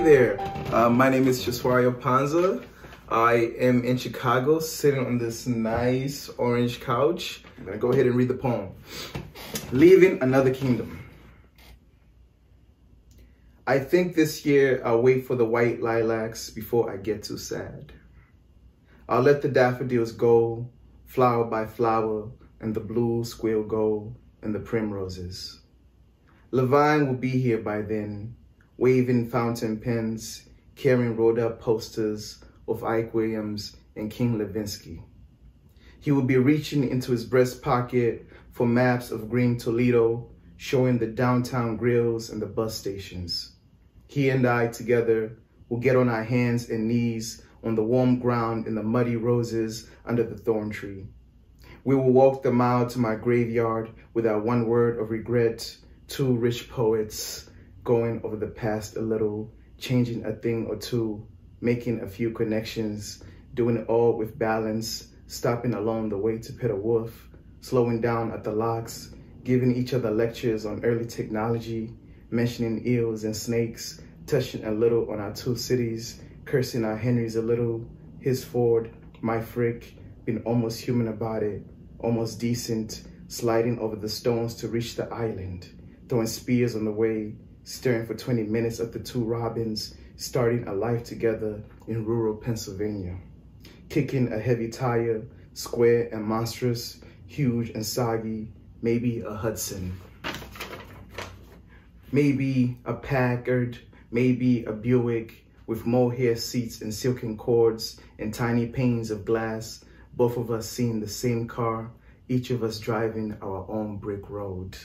there, my name is Cheswayo Mphanza. I am in Chicago, sitting on this nice orange couch. I'm gonna go ahead and read the poem. Leaving Another Kingdom. I think this year I'll wait for the white lilacs before I get too sad. I'll let the daffodils go, flower by flower, and the blue squeal go, and the primroses. Levine will be here by then, waving fountain pens, carrying rolled-up posters of Ike Williams and King Levinsky. He will be reaching into his breast pocket for maps of green Toledo, showing the downtown grills and the bus stations. He and I together will get on our hands and knees on the warm ground in the muddy roses under the thorn tree. We will walk the mile to my graveyard without one word of regret, two rich poets going over the past a little, changing a thing or two, making a few connections, doing it all with balance, stopping along the way to Peter Wolf, slowing down at the locks, giving each other lectures on early technology, mentioning eels and snakes, touching a little on our two cities, cursing our Henrys a little, his Ford, my Frick, being almost human about it, almost decent, sliding over the stones to reach the island, throwing spears on the way, staring for 20 minutes at the two robins, starting a life together in rural Pennsylvania. Kicking a heavy tire, square and monstrous, huge and soggy, maybe a Hudson. Maybe a Packard, maybe a Buick, with mohair seats and silken cords and tiny panes of glass, both of us seeing the same car, each of us driving our own brick road.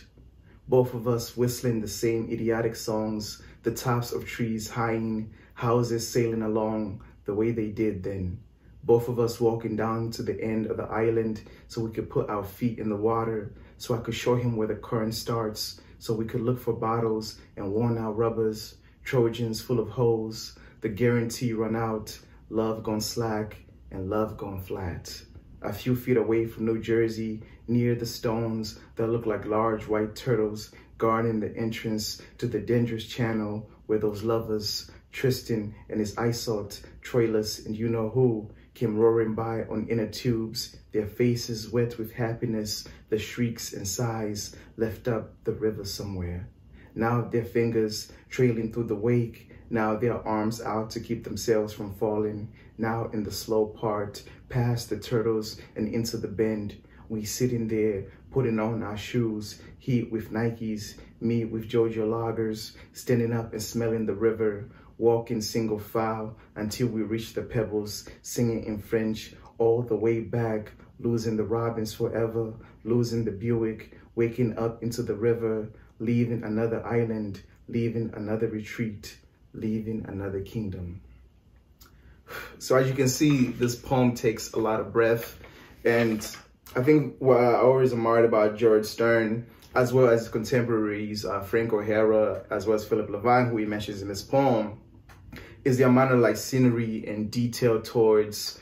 Both of us whistling the same idiotic songs, the tops of trees high, houses sailing along the way they did then. Both of us walking down to the end of the island so we could put our feet in the water, so I could show him where the current starts, so we could look for bottles and worn out rubbers, Trojans full of holes, the guarantee run out, love gone slack and love gone flat. A few feet away from New Jersey, near the stones that look like large white turtles guarding the entrance to the dangerous channel where those lovers, Tristan and his Isolt, Troilus and you-know-who, came roaring by on inner tubes, their faces wet with happiness, the shrieks and sighs left up the river somewhere. Now their fingers trailing through the wake, now their arms out to keep themselves from falling, now in the slow part, past the turtles and into the bend, we sitting there, putting on our shoes, he with Nikes, me with Georgia Lagers, standing up and smelling the river, walking single file until we reach the pebbles, singing in French all the way back, losing the robins forever, losing the Buick, waking up into the river, leaving another island, leaving another retreat, leaving another kingdom. So as you can see, this poem takes a lot of breath, and I think what I always admired about Gerald Stern, as well as his contemporaries, Frank O'Hara, as well as Philip Levine, who he mentions in this poem, is the amount of like scenery and detail towards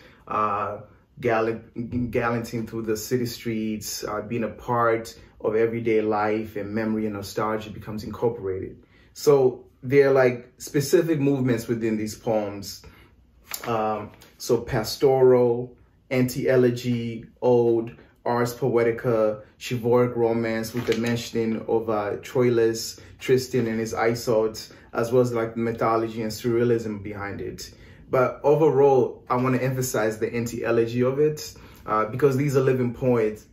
gallanting through the city streets, being a part of everyday life, and memory and nostalgia becomes incorporated. So there are like specific movements within these poems. So pastoral, anti-elegy, ode, ars poetica, chivalric romance with the mentioning of Troilus, Tristan and his Isolt, as well as like the mythology and surrealism behind it. But overall, I want to emphasize the anti-elegy of it because these are living poets.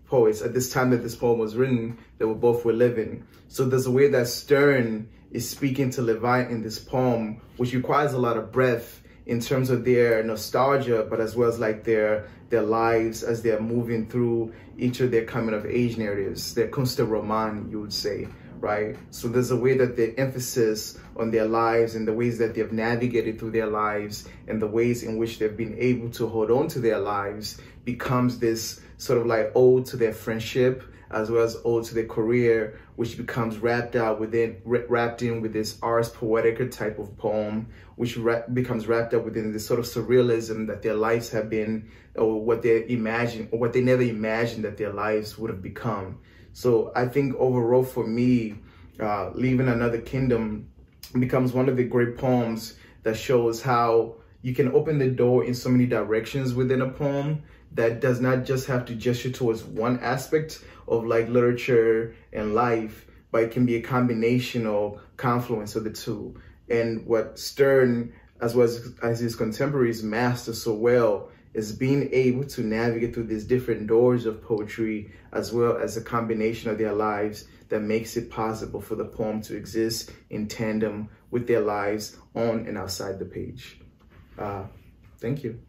At this time that this poem was written, they were living. So there's a way that Stern is speaking to Levine in this poem, which requires a lot of breath in terms of their nostalgia, but as well as like their lives as they're moving through each of their coming of age narratives, their Kunst Roman, you would say, right? So there's a way that the emphasis on their lives and the ways that they've navigated through their lives and the ways in which they've been able to hold on to their lives becomes this sort of like ode to their friendship, as well as ode to their career, which becomes wrapped in with this ars poetica type of poem, which becomes wrapped up within this sort of surrealism that their lives have been, or what they imagine, or what they never imagined that their lives would have become. So I think overall for me, Leaving Another Kingdom becomes one of the great poems that shows how you can open the door in so many directions within a poem that does not just have to gesture towards one aspect of like literature and life, but it can be a combination or confluence of the two. And what Stern, as well as his contemporaries, master so well is being able to navigate through these different doors of poetry, as well as a combination of their lives that makes it possible for the poem to exist in tandem with their lives on and outside the page. Thank you.